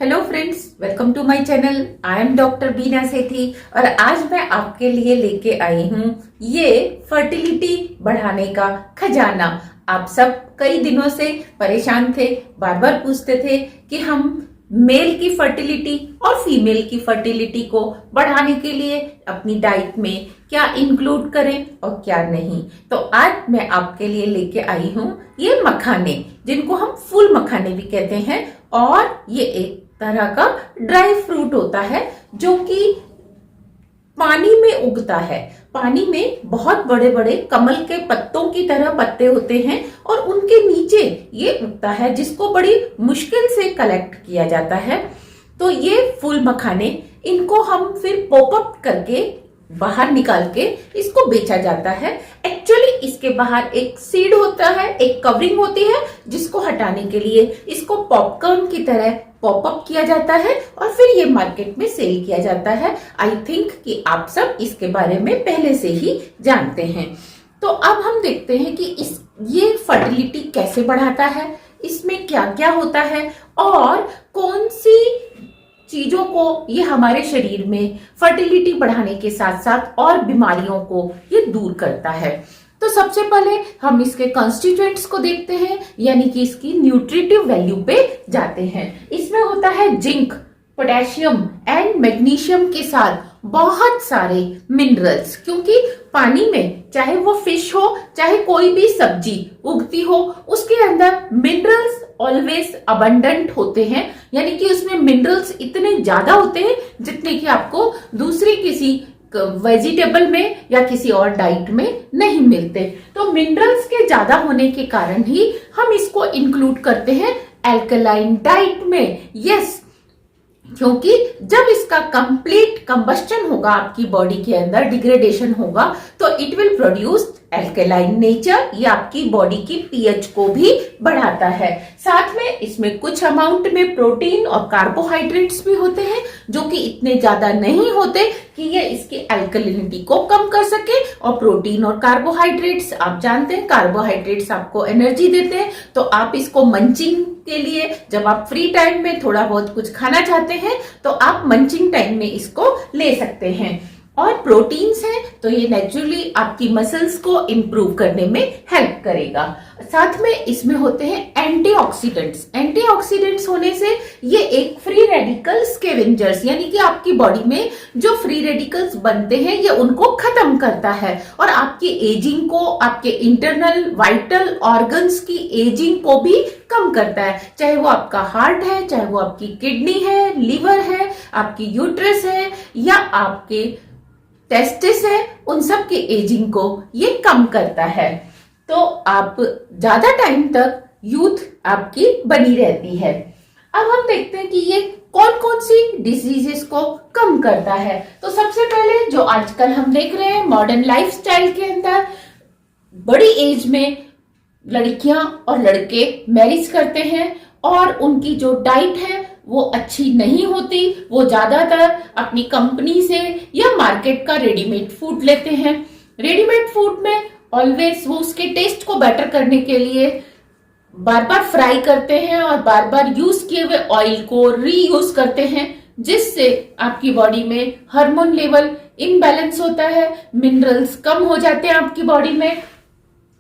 Hello friends, welcome to my channel. I am doctor Bina Sethi और आज मैं आपके लिए लेके आई हूँ ये फर्टिलिटी बढ़ाने का खजाना। आप सब कई दिनों से परेशान थे, बार बार पूछते थे कि हम मेल की फर्टिलिटी और फीमेल की फर्टिलिटी को बढ़ाने के लिए अपनी डाइट में क्या इंक्लूड करें और क्या नहीं। तो आज मैं आपके लिए लेके आई हूँ ये मखाने, जिनको हम फूल मखाने भी कहते हैं। और ये एक तरह का ड्राई फ्रूट होता है जो कि पानी में उगता है। पानी में बहुत बड़े बड़े कमल के पत्तों की तरह पत्ते होते हैं और उनके नीचे ये उगता है, जिसको बड़ी मुश्किल से कलेक्ट किया जाता है। तो ये फूल मखाने, इनको हम फिर पॉपअप करके बाहर निकाल के इसको बेचा जाता है। एक्चुअली इसके बाहर एक सीड होता है, एक कवरिंग होती है, जिसको हटाने के लिए इसको पॉपकॉर्न की तरह पॉपअप किया जाता है और फिर ये मार्केट में सेल किया जाता है। आई थिंक कि आप सब इसके बारे में पहले से ही जानते हैं। तो अब हम देखते हैं कि ये फर्टिलिटी कैसे बढ़ाता है, इसमें क्या क्या होता है और कौन सी चीजों को ये हमारे शरीर में फर्टिलिटी बढ़ाने के साथ साथ और बीमारियों को ये दूर करता है। तो सबसे पहले हम इसके कॉन्स्टिट्यूएंट्स को देखते हैं, यानी कि इसकी न्यूट्रिटिव वैल्यू पे जाते हैं। इसमें होता है जिंक, पोटेशियम एंड मैग्नीशियम के साथ बहुत सारे मिनरल्स, क्योंकि पानी में चाहे वो फिश हो चाहे कोई भी सब्जी उगती हो, उसके अंदर मिनरल्स ऑलवेज अबंडेंट होते हैं। यानी कि उसमें मिनरल्स इतने ज्यादा होते हैं जितने कि आपको दूसरी किसी वेजिटेबल में या किसी और डाइट में नहीं मिलते। तो मिनरल्स के ज्यादा होने के कारण ही हम इसको इंक्लूड करते हैं एल्कलाइन डाइट में। यस, क्योंकि जब इसका कंप्लीट कंबस्टन होगा, आपकी बॉडी के अंदर डिग्रेडेशन होगा, तो it will produce alkaline nature. ये आपकी बॉडी की पीएच को भी बढ़ाता है। साथ में इसमें कुछ अमाउंट में प्रोटीन और कार्बोहाइड्रेट्स भी होते हैं, जो कि इतने ज्यादा नहीं होते कि ये इसकी एल्कलिनिटी को कम कर सके। और प्रोटीन और कार्बोहाइड्रेट्स, आप जानते हैं कार्बोहाइड्रेट्स आपको एनर्जी देते हैं, तो आप इसको मंचिंग के लिए, जब आप फ्री टाइम में थोड़ा बहुत कुछ खाना चाहते हैं तो आप मंचिंग टाइम में इसको ले सकते हैं। और प्रोटीन्स हैं तो ये नेचुरली आपकी मसल्स को इंप्रूव करने में हेल्प करेगा। साथ में इसमें होते हैं एंटीऑक्सीडेंट्स। एंटीऑक्सीडेंट्स होने से ये एक फ्री रेडिकल स्कैवेंजर्स, यानी कि आपकी बॉडी में जो फ्री रेडिकल्स बनते हैं ये उनको खत्म करता है और आपकी एजिंग को, आपके इंटरनल वाइटल ऑर्गन्स की एजिंग को भी कम करता है। चाहे वो आपका हार्ट है, चाहे वो आपकी किडनी है, लिवर है, आपकी यूट्रस है या आपके टेस्टिस है, उन सब के एजिंग को ये कम करता है। तो आप ज्यादा टाइम तक यूथ आपकी बनी रहती है। अब हम देखते हैं कि ये कौन कौन सी डिजीजेस को कम करता है। तो सबसे पहले जो आजकल हम देख रहे हैं मॉडर्न लाइफस्टाइल के अंदर, बड़ी एज में लड़कियां और लड़के मैरिज करते हैं और उनकी जो डाइट है वो अच्छी नहीं होती। वो ज्यादातर अपनी कंपनी से या मार्केट का रेडीमेड फूड लेते हैं। रेडीमेड फूड में ऑलवेज वो उसके टेस्ट को बेटर करने के लिए बार बार फ्राई करते हैं और बार बार यूज किए हुए ऑयल को रीयूज करते हैं, जिससे आपकी बॉडी में हार्मोन लेवल इम्बैलेंस होता है, मिनरल्स कम हो जाते हैं आपकी बॉडी में।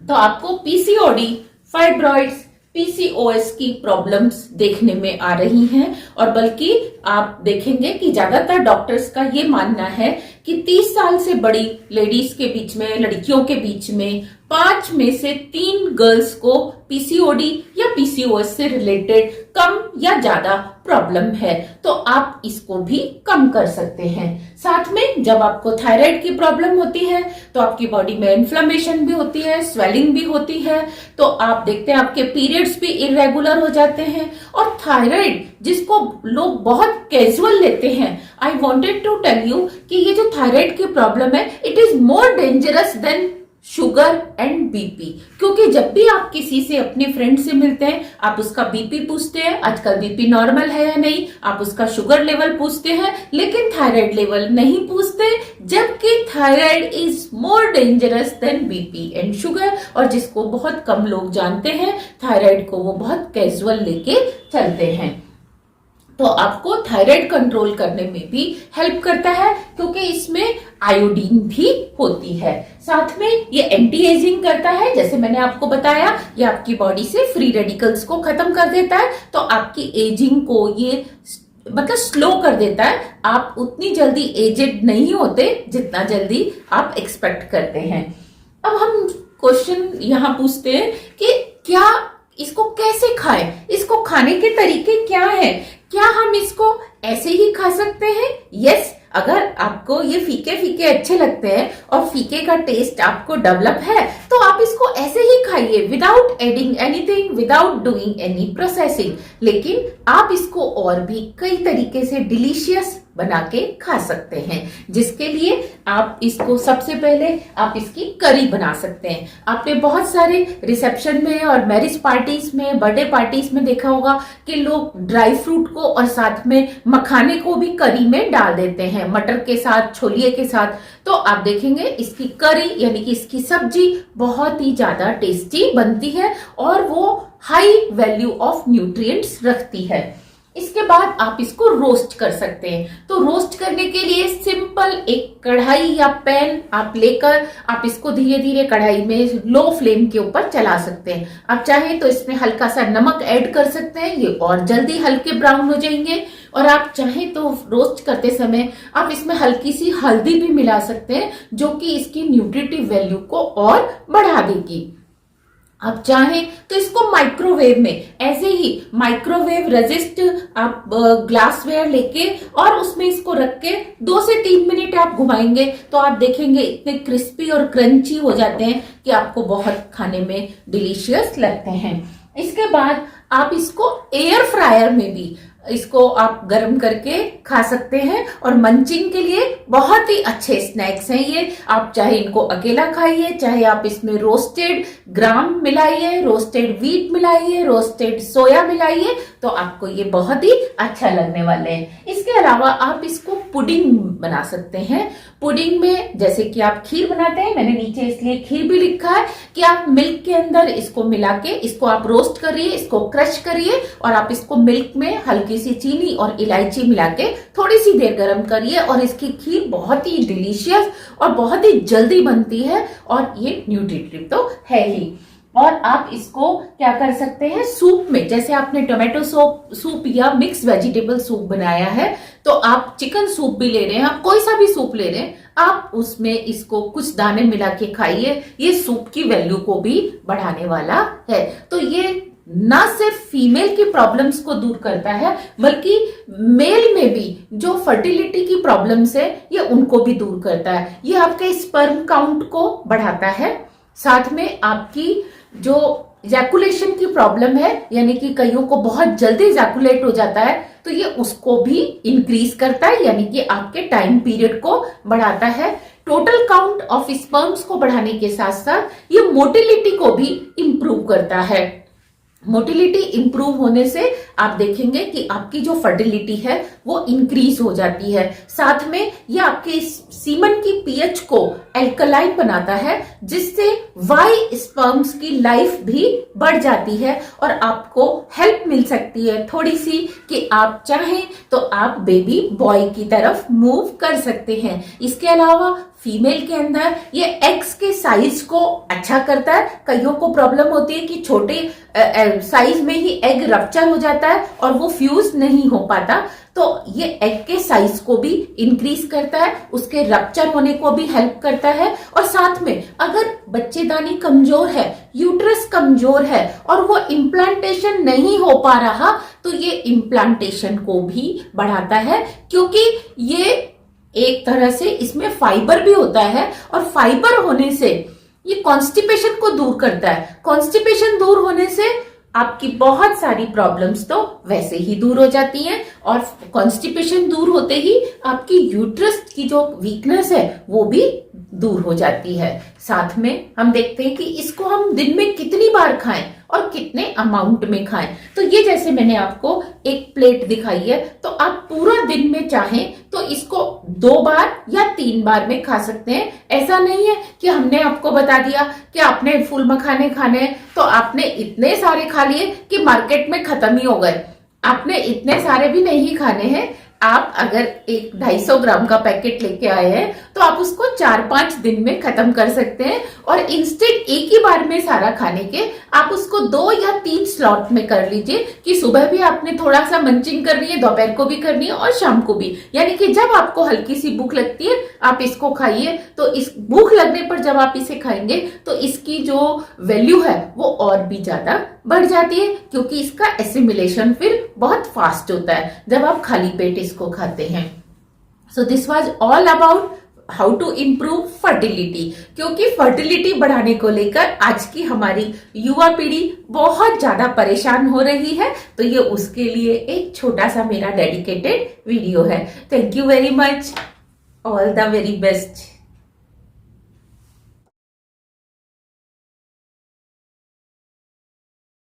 तो आपको पीसीओडी, फाइब्रॉइड्स, पीसीओएस की प्रॉब्लम्स देखने में आ रही हैं। और बल्कि आप देखेंगे कि ज्यादातर डॉक्टर्स का ये मानना है कि 30 साल से बड़ी लेडीज के बीच में, लड़कियों के बीच में 5 में से 3 गर्ल्स को पीसीओडी या पीसीओएस से रिलेटेड कम या ज्यादा प्रॉब्लम है। तो आप इसको भी कम कर सकते हैं। साथ में जब आपको थायराइड की प्रॉब्लम होती है तो आपकी बॉडी में इन्फ्लेमेशन भी होती है, स्वेलिंग भी होती है। तो आप देखते हैं आपके पीरियड्स भी इरेगुलर हो जाते हैं। और थायराइड जिसको लोग बहुत कैजुअल लेते हैं, I wanted to tell you कि ये जो थायराइड की प्रॉब्लम है, it is more dangerous than sugar and BP. क्योंकि जब भी आप किसी से, अपने फ्रेंड से मिलते हैं, आप उसका बीपी पूछते हैं, आजकल बीपी नॉर्मल है या नहीं, आप उसका शुगर लेवल पूछते हैं, लेकिन थायराइड लेवल नहीं पूछते। जबकि thyroid is more dangerous then BP and sugar, और जिसको बहुत कम लोग जानते हैं, थायराइड को वो बहुत कैजुअल लेके चलते हैं। तो आपको थायराइड कंट्रोल करने में भी हेल्प करता है, क्योंकि इसमें आयोडीन भी होती है। साथ में ये एंटी एजिंग करता है, जैसे मैंने आपको बताया, ये आपकी बॉडी से फ्री रेडिकल्स को खत्म कर देता है, तो आपकी एजिंग को ये मतलब स्लो कर देता है। आप उतनी जल्दी एजेड नहीं होते जितना जल्दी आप एक्सपेक्ट करते हैं। अब हम क्वेश्चन यहाँ पूछते हैं कि क्या इसको कैसे खाएं, इसको खाने के तरीके क्या हैं? क्या हम इसको ऐसे ही खा सकते हैं? यस, अगर आपको ये फीके फीके अच्छे लगते हैं और फीके का टेस्ट आपको डेवलप है तो आप इसको ऐसे ही खाइए, without adding anything, without doing any processing. लेकिन आप इसको और भी कई तरीके से डिलीशियस बना के खा सकते हैं, जिसके लिए आप इसको सबसे पहले आप इसकी करी बना सकते हैं। आपने बहुत सारे रिसेप्शन में और मैरिज पार्टीज में, बर्थडे पार्टीज में देखा होगा कि लोग ड्राई फ्रूट को और साथ में मखाने को भी करी में डाल देते हैं, मटर के साथ, छोलिए के साथ। तो आप देखेंगे इसकी करी यानी कि इसकी सब्जी बहुत ही ज्यादा टेस्टी बनती है और वो हाई वैल्यू ऑफ न्यूट्रिएंट्स रखती है। इसके बाद आप इसको रोस्ट कर सकते हैं। तो रोस्ट करने के लिए सिंपल एक कढ़ाई या पैन आप लेकर आप इसको धीरे धीरे कढ़ाई में लो फ्लेम के ऊपर चला सकते हैं। आप चाहें तो इसमें हल्का सा नमक ऐड कर सकते हैं, ये और जल्दी हल्के ब्राउन हो जाएंगे। और आप चाहें तो रोस्ट करते समय आप इसमें हल्की सी हल्दी भी मिला सकते हैं, जो कि इसकी न्यूट्रिटिव वैल्यू को और बढ़ा देगी। आप चाहें तो इसको माइक्रोवेव में ऐसे ही माइक्रोवेव रेजिस्ट आप ग्लासवेयर लेके और उसमें इसको रख के 2 से 3 मिनट आप घुमाएंगे तो आप देखेंगे इतने क्रिस्पी और क्रंची हो जाते हैं कि आपको बहुत खाने में डिलीशियस लगते हैं। इसके बाद आप इसको एयर फ्रायर में भी इसको आप गर्म करके खा सकते हैं और मंचिंग के लिए बहुत ही अच्छे स्नैक्स हैं ये। आप चाहे इनको अकेला खाइए, चाहे आप इसमें रोस्टेड ग्राम मिलाइए, रोस्टेड व्हीट मिलाइए, रोस्टेड सोया मिलाइए, तो आपको ये बहुत ही अच्छा लगने वाले हैं। इसके अलावा आप इसको पुडिंग बना सकते हैं। पुडिंग में जैसे कि आप खीर बनाते हैं, मैंने नीचे इसलिए खीर भी लिखा है कि आप मिल्क के अंदर इसको मिला के इसको आप रोस्ट करिए, इसको क्रश करिए और आप इसको मिल्क में हल्की सी चीनी और इलायची मिला के थोड़ी सी देर गर्म करिए और इसकी खीर बहुत ही डिलीशियस और बहुत ही जल्दी बनती है और ये न्यूट्रिटिव तो है ही। और आप इसको क्या कर सकते हैं, सूप में, जैसे आपने टोमेटो सूप या मिक्स वेजिटेबल सूप बनाया है तो आप चिकन सूप भी ले रहे हैं, आप कोई सा भी सूप ले रहे हैं, आप उसमें इसको कुछ दाने मिला के खाइए। ये सूप की वैल्यू को भी बढ़ाने वाला है। तो ये ना सिर्फ फीमेल की प्रॉब्लम्स को दूर करता है बल्कि मेल में भी जो फर्टिलिटी की प्रॉब्लम्स है ये उनको भी दूर करता है। ये आपके स्पर्म काउंट को बढ़ाता है, साथ में आपकी जो इजैकुलेशन की प्रॉब्लम है यानी कि कईयों को बहुत जल्दी इजैकुलेट हो जाता है तो ये उसको भी इंक्रीज करता है, यानी कि आपके टाइम पीरियड को बढ़ाता है। टोटल काउंट ऑफ स्पर्म्स को बढ़ाने के साथ साथ ये मोटिलिटी को भी इंप्रूव करता है। मोटिलिटी इंप्रूव होने से आप देखेंगे कि आपकी जो फर्टिलिटी है वो इंक्रीज हो जाती है। साथ में ये आपके सीमन की पीएच को एल्कलाइन बनाता है, जिससे वाई स्पर्म्स की लाइफ भी बढ़ जाती है और आपको हेल्प मिल सकती है थोड़ी सी कि आप चाहें तो आप बेबी बॉय की तरफ मूव कर सकते हैं। इसके अलावा फीमेल के अंदर ये एग्स के साइज को अच्छा करता है। कईयों को प्रॉब्लम होती है कि छोटे साइज में ही एग रप्चर हो जाता है और वो फ्यूज नहीं हो पाता, तो ये एग के साइज को भी इंक्रीज करता है, उसके रप्चर होने को भी हेल्प करता है। और साथ में अगर बच्चेदानी कमजोर है, यूट्रस कमजोर है और वो इम्प्लांटेशन नहीं हो पा रहा तो ये इम्प्लांटेशन को भी बढ़ाता है, क्योंकि ये एक तरह से इसमें फाइबर भी होता है और फाइबर होने से ये कॉन्स्टिपेशन को दूर करता है। कॉन्स्टिपेशन दूर होने से आपकी बहुत सारी प्रॉब्लम्स तो वैसे ही दूर हो जाती हैं और कॉन्स्टिपेशन दूर होते ही आपकी यूट्रस की जो वीकनेस है वो भी दूर हो जाती है। साथ में हम देखते हैं कि इसको हम दिन में कितनी बार खाएं और कितने अमाउंट में खाएं। तो ये जैसे मैंने आपको एक प्लेट दिखाई है तो आप पूरा दिन में चाहें तो इसको 2 बार या 3 बार में खा सकते हैं। ऐसा नहीं है कि हमने आपको बता दिया कि आपने फूल मखाने खाने हैं तो आपने इतने सारे खा लिए कि मार्केट में खत्म ही हो गए। आपने इतने सारे भी नहीं खाने हैं। आप अगर एक 250 ग्राम का पैकेट लेके आए हैं तो आप उसको 4-5 दिन में खत्म कर सकते हैं। और इंस्टेंट एक ही बार में सारा खाने के आप उसको 2 या 3 स्लॉट में कर लीजिए कि सुबह भी आपने थोड़ा सा मंचिंग करनी है, दोपहर को भी करनी है और शाम को भी। यानी कि जब आपको हल्की सी भूख लगती है आप इसको खाइए। तो इस भूख लगने पर जब आप इसे खाएंगे तो इसकी जो वैल्यू है वो और भी ज्यादा बढ़ जाती है, क्योंकि इसका एसिमिलेशन फिर बहुत फास्ट होता है जब आप खाली पेट इसको खाते हैं। So this was all about how to improve fertility. क्योंकि फर्टिलिटी बढ़ाने को लेकर आज की हमारी युवा पीढ़ी बहुत ज्यादा परेशान हो रही है, तो ये उसके लिए एक छोटा सा मेरा डेडिकेटेड वीडियो है। Thank you very much, all the very best.